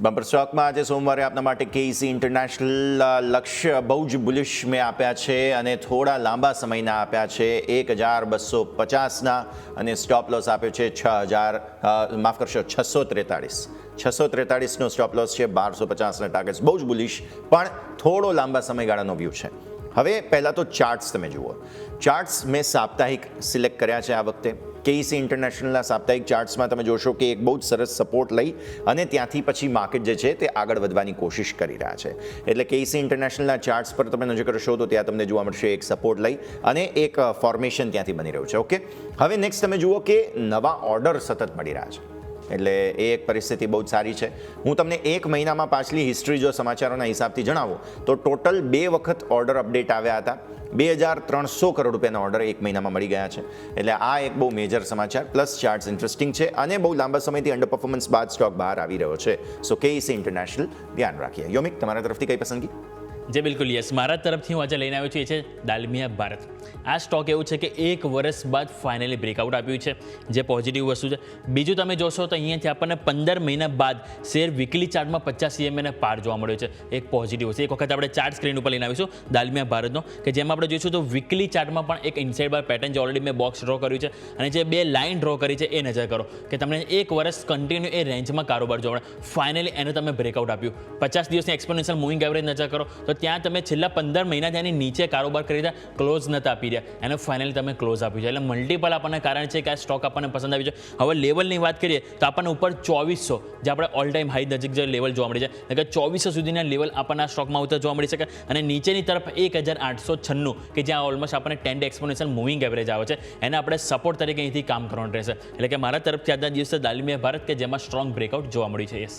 Bumper સ્ટોકમાં આજે સોમવારે આપના માટે કેઈસી ઇન્ટરનેશનલ લક્ષ્ય બહુ જ બુલિશ મેં આપ્યા છે અને થોડા લાંબા સમયના આપ્યા છે 1250ના અને સ્ટોપ લોસ આપ્યો છે 643નો સ્ટોપ લોસ છે 1250ના ટાર્ગેટ્સ બહુ જ બુલિશ પણ થોડો લાંબા સમયગાળાનો વ્યૂ છે. હવે પહેલાં તો ચાર્ટ્સ તમે જુઓ. ચાર્ટ્સ મેં સાપ્તાહિક સિલેક્ટ કર્યા છે આ વખતે. કેઈસી ઇન્ટરનેશનલના સાપ્તાહિક ચાર્ટ્સમાં તમે જોશો કે એક બહુ જ સરસ સપોર્ટ લઈ અને ત્યાંથી પછી માર્કેટ જે છે તે આગળ વધવાની કોશિશ કરી રહ્યા છે. એટલે કેઈસી ઇન્ટરનેશનલના ચાર્ટ્સ પર તમે નજર કરશો તો ત્યાં તમને જોવા મળશે એક સપોર્ટ લઈ અને એક ફોર્મેશન ત્યાંથી બની રહ્યું છે. ઓકે, હવે નેક્સ્ટ તમે જુઓ કે નવા ઓર્ડર સતત મળી રહ્યા છે. એટલે એ એક પરિસ્થિતિ બહુ જ સારી છે. હું તમને એક મહિનામાં પાછલી હિસ્ટ્રી જો સમાચારોના હિસાબથી જણાવું તો ટોટલ 2 વખત ઓર્ડર અપડેટ આવ્યા હતા. 2300 કરોડ રૂપિયાના ઓર્ડર એક મહિનામાં મળી ગયા છે. એટલે આ એક બહુ મેજર સમાચાર પ્લસ ચાર્ટ્સ ઇન્ટરેસ્ટિંગ છે અને બહુ લાંબા સમયથી અંડર પરફોર્મન્સ બાદ સ્ટોક બહાર આવી રહ્યો છે. સો કેઈસી ઇન્ટરનેશનલ ધ્યાન રાખીએ. યોમિક, તમારા તરફથી કઈ પસંદગી? જે બિલકુલ યસ, મારા તરફથી હું આજે લઈને આવ્યો છું એ છે દાલમિયા ભારત. આ સ્ટોક એવું છે કે 1 વર્ષ બાદ ફાઇનલી બ્રેકઆઉટ આપ્યું છે, જે પોઝિટિવ વસ્તુ છે. બીજું તમે જોશો તો અહીંયાથી આપણને 15 મહિના બાદ શેર વીકલી ચાર્ટમાં 50 EMA પાર જોવા મળ્યો છે. એક પોઝિટિવ છે. એક વખત આપણે ચાર્ટ સ્ક્રીન ઉપર લઈને આવીશું દાલમિયા ભારતનો, કે જેમાં આપણે જોઈશું તો વીકલી ચાર્ટમાં પણ એક ઇનસાઇડ બાર પેટર્ન જે ઓલરેડી મેં બોક્સ ડ્રો કર્યું છે અને જે 2 લાઇન ડ્રો કરી છે એ નજર કરો કે તમને 1 વર્ષ કન્ટિન્યુ એ રેન્જમાં કારોબાર જોવા મળે. ફાઇનલી એને તમે બ્રેકઆઉટ આપ્યું. 50 દિવસની એક્સપોનેન્શિયલ મૂવિંગ એવરેજ નજર કરો તો ત્યાં તમે છેલ્લા 15 મહિના ત્યાંની નીચે કારોબાર કરી રહ્યા, ક્લોઝ નતા આપી રહ્યા, એને ફાઇનલી તમે ક્લોઝ આપ્યું છે. એટલે મલ્ટિપલ આપણને કારણ છે કે આ સ્ટોક આપણને પસંદ આવી છે. હવે લેવલની વાત કરીએ તો આપણને ઉપર 2400 જે આપણે ઓલ ટાઈમ હાઈ નજીક જે લેવલ જોવા મળી છે કે 2400 સુધીના લેવલ આપણને આ સ્ટોકમાં આવતા જોવા મળી શકે અને નીચેની તરફ 1896 કે જ્યાં ઓલમોસ્ટ આપણને 10 ડે એક્સપોનેન્શિયલ મૂવિંગ એવરેજ આવે છે, એને આપણે સપોર્ટ તરીકે અહીંથી કામ કરવાનું રહેશે. એટલે કે મારા તરફથી આજના દિવસે દાલમિયા ભારત કે જેમાં સ્ટ્રોંગ બ્રેકઆઉટ જોવા મળ્યું છે. યસ.